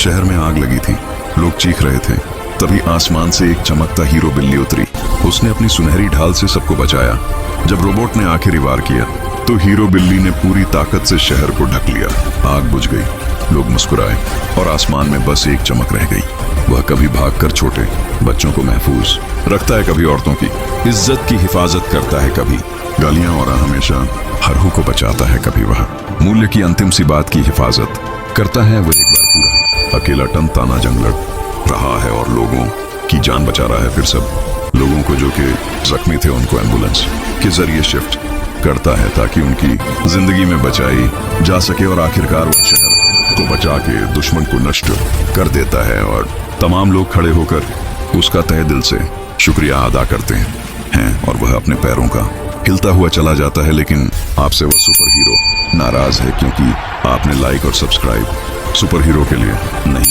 शहर में आग लगी थी, लोग चीख रहे थे। तभी आसमान से एक चमकता हीरो बिल्ली उतरी। उसने अपनी सुनहरी ढाल से सबको बचाया। जब रोबोट ने आखिरी वार किया तो हीरो बिल्ली ने पूरी ताकत से शहर को ढक लिया। आग बुझ गई, लोग मुस्कुराए और आसमान में बस एक चमक रह गई। वह कभी भागकर छोटे बच्चों को महफूज रखता है, कभी औरतों की इज्जत की हिफाजत करता है, कभी गालियां और हमेशा हरहू को बचाता है, कभी वह मूल्य की अंतिम सी बात की हिफाजत करता है। वह एक बार पूरा अकेला टन ताना जंग लड़ रहा है और लोगों की जान बचा रहा है। फिर सब लोगों को जो कि जख्मी थे उनको एम्बुलेंस के जरिए शिफ्ट करता है ताकि उनकी जिंदगी में बचाई जा सके। और आखिरकार वह शहर को बचा के दुश्मन को नष्ट कर देता है और तमाम लोग खड़े होकर उसका तहे दिल से शुक्रिया अदा करते हैं और वह अपने पैरों का हिलता हुआ चला जाता है। लेकिन आपसे वह सुपर हीरो नाराज है क्योंकि आपने लाइक और सब्सक्राइब सुपर हीरो के लिए नहीं